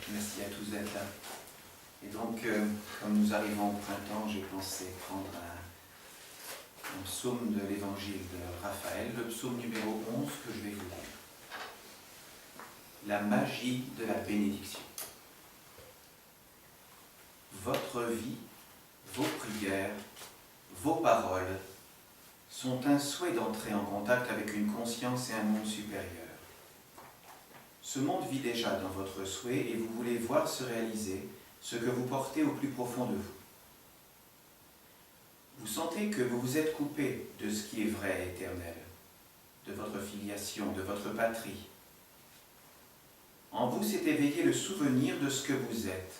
Merci à tous d'être là. Et donc, comme nous arrivons au printemps, j'ai pensé prendre un psaume de l'évangile de Raphaël, le psaume numéro 11 que je vais vous lire. La magie de la bénédiction. Votre vie, vos prières, vos paroles sont un souhait d'entrer en contact avec une conscience et un monde supérieur. Ce monde vit déjà dans votre souhait et vous voulez voir se réaliser ce que vous portez au plus profond de vous. Vous sentez que vous vous êtes coupé de ce qui est vrai et éternel, de votre filiation, de votre patrie. En vous s'est éveillé le souvenir de ce que vous êtes,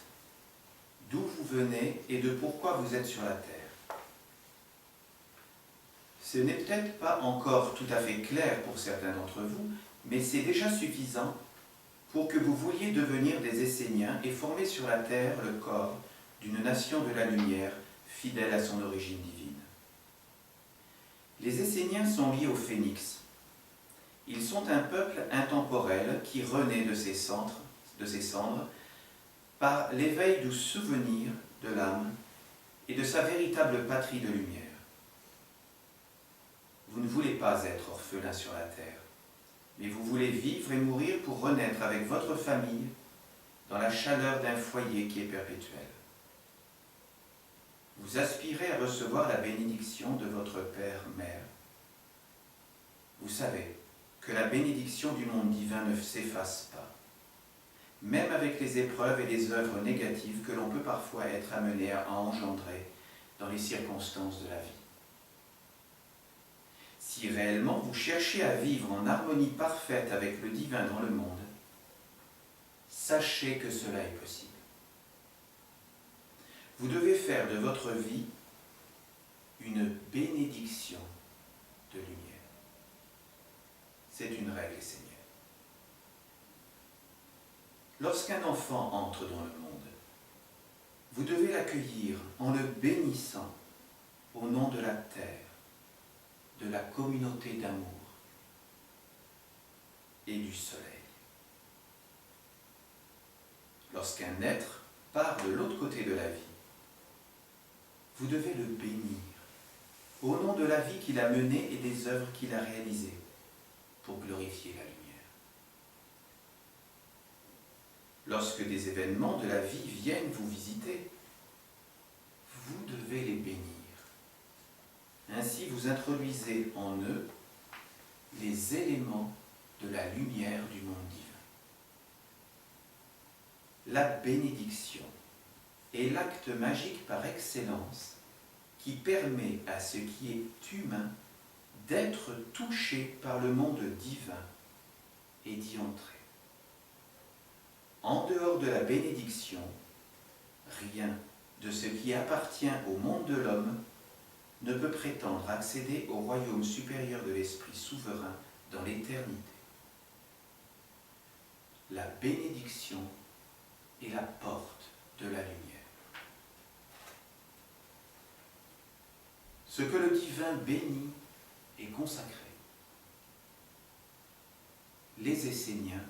d'où vous venez et de pourquoi vous êtes sur la terre. Ce n'est peut-être pas encore tout à fait clair pour certains d'entre vous, mais c'est déjà suffisant pour que vous vouliez devenir des Esséniens et former sur la terre le corps d'une nation de la lumière fidèle à son origine divine. Les Esséniens sont liés au phénix. Ils sont un peuple intemporel qui renaît de ses cendres par l'éveil du souvenir de l'âme et de sa véritable patrie de lumière. Vous ne voulez pas être orphelin sur la terre, mais vous voulez vivre et mourir pour renaître avec votre famille dans la chaleur d'un foyer qui est perpétuel. Vous aspirez à recevoir la bénédiction de votre père-mère. Vous savez que la bénédiction du monde divin ne s'efface pas, même avec les épreuves et les œuvres négatives que l'on peut parfois être amené à engendrer dans les circonstances de la vie. Si réellement vous cherchez à vivre en harmonie parfaite avec le divin dans le monde, sachez que cela est possible. Vous devez faire de votre vie une bénédiction de lumière. C'est une règle essénienne. Lorsqu'un enfant entre dans le monde, vous devez l'accueillir en le bénissant au nom de la terre, de la communauté d'amour et du soleil. Lorsqu'un être part de l'autre côté de la vie, vous devez le bénir au nom de la vie qu'il a menée et des œuvres qu'il a réalisées pour glorifier la lumière. Lorsque des événements de la vie viennent vous visiter, vous devez les bénir. Ainsi, vous introduisez en eux les éléments de la lumière du monde divin. La bénédiction est l'acte magique par excellence qui permet à ce qui est humain d'être touché par le monde divin et d'y entrer. En dehors de la bénédiction, rien de ce qui appartient au monde de l'homme ne peut prétendre accéder au royaume supérieur de l'Esprit souverain dans l'éternité. La bénédiction est la porte de la lumière. Ce que le divin bénit est consacré. Les Esséniens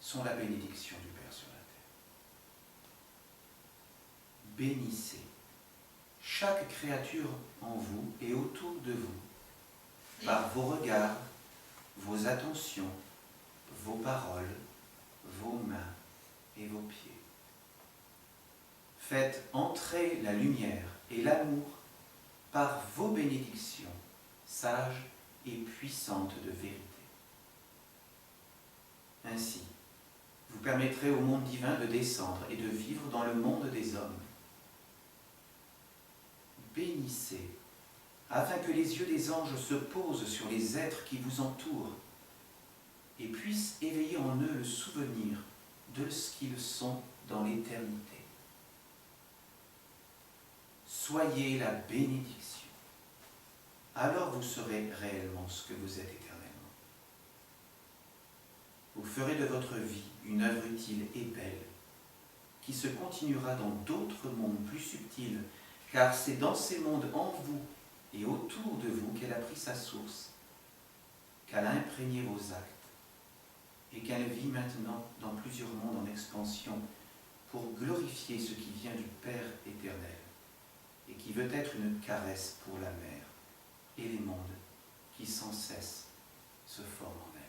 sont la bénédiction du Père sur la terre. Bénissez chaque créature en vous et autour de vous, par vos regards, vos attentions, vos paroles, vos mains et vos pieds. Faites entrer la lumière et l'amour par vos bénédictions, sages et puissantes de vérité. Ainsi, vous permettrez au monde divin de descendre et de vivre dans le monde des hommes. Bénissez, afin que les yeux des anges se posent sur les êtres qui vous entourent et puissent éveiller en eux le souvenir de ce qu'ils sont dans l'éternité. Soyez la bénédiction, alors vous serez réellement ce que vous êtes éternellement. Vous ferez de votre vie une œuvre utile et belle, qui se continuera dans d'autres mondes plus subtils, car c'est dans ces mondes en vous et autour de vous qu'elle a pris sa source, qu'elle a imprégné vos actes et qu'elle vit maintenant dans plusieurs mondes en expansion pour glorifier ce qui vient du Père éternel et qui veut être une caresse pour la mer et les mondes qui sans cesse se forment en elle.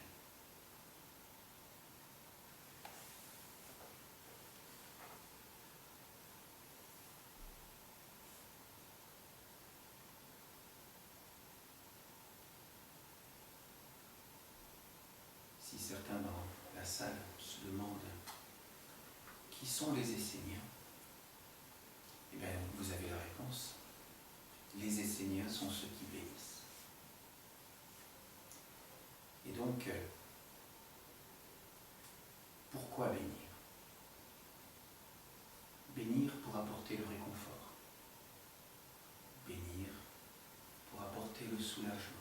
Si certains dans la salle se demandent qui sont les Esséniens, eh bien, vous avez la réponse. Les Esséniens sont ceux qui bénissent. Et donc, pourquoi bénir? Bénir pour apporter le réconfort. Bénir pour apporter le soulagement.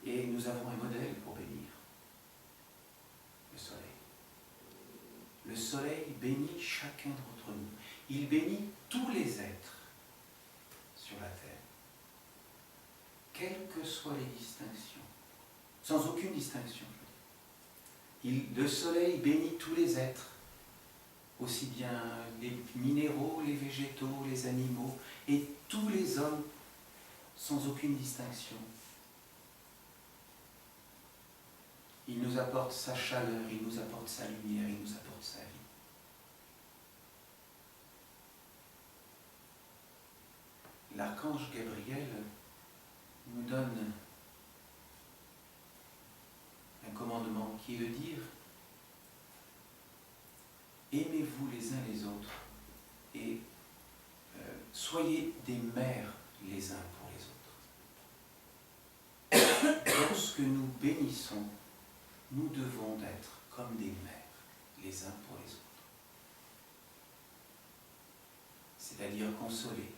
Et nous avons un modèle pour bénir. Le soleil. Le soleil bénit chacun d'entre nous. Il bénit tous les êtres sur la terre, quelles que soient les distinctions, sans aucune distinction. Le soleil bénit tous les êtres, aussi bien les minéraux, les végétaux, les animaux, et tous les hommes, sans aucune distinction. Il nous apporte sa chaleur, il nous apporte sa lumière, il nous apporte sa vie. L'archange Gabriel nous donne un commandement qui est de dire « Aimez-vous les uns les autres et soyez des mères les uns pour les autres. » Lorsque nous bénissons, nous devons être comme des mères les uns pour les autres. C'est-à-dire consoler,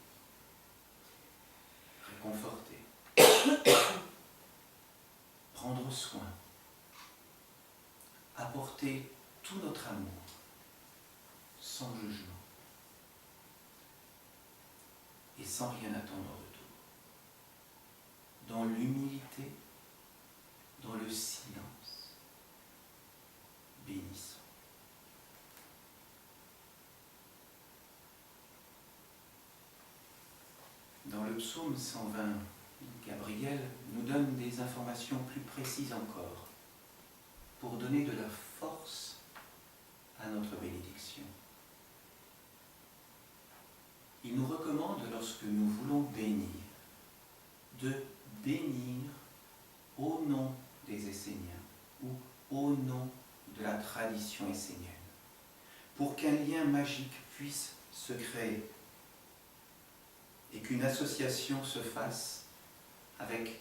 réconforter, prendre soin, apporter tout notre amour, sans jugement, et sans rien attendre en retour. Dans l'humilité, dans le silence, bénissons. Dans le psaume 120, Gabriel nous donne des informations plus précises encore pour donner de la force à notre bénédiction. Il nous recommande, lorsque nous voulons bénir, de bénir au nom des Esséniens ou au nom de la tradition essénienne, pour qu'un lien magique puisse se créer et qu'une association se fasse avec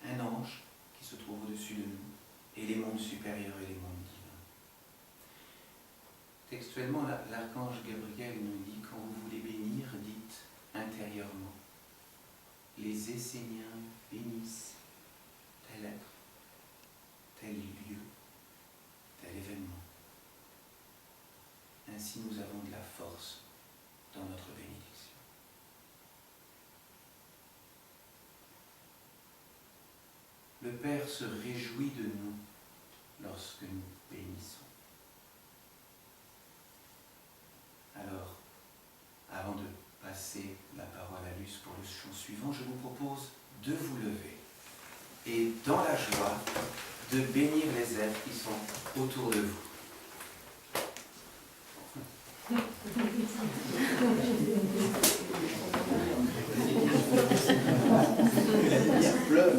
un ange qui se trouve au-dessus de nous et les mondes supérieurs et les mondes divins. Textuellement, l'archange Gabriel nous dit, quand vous voulez bénir, dites intérieurement, les Esséniens bénissent tel être, tel lieu, tel événement. Ainsi nous avons de la force dans notre bénédiction. Le Père se réjouit de nous lorsque nous bénissons. Alors, avant de passer la parole à Luce pour le chant suivant, je vous propose de vous lever et, dans la joie, de bénir les êtres qui sont autour de vous. Pleure.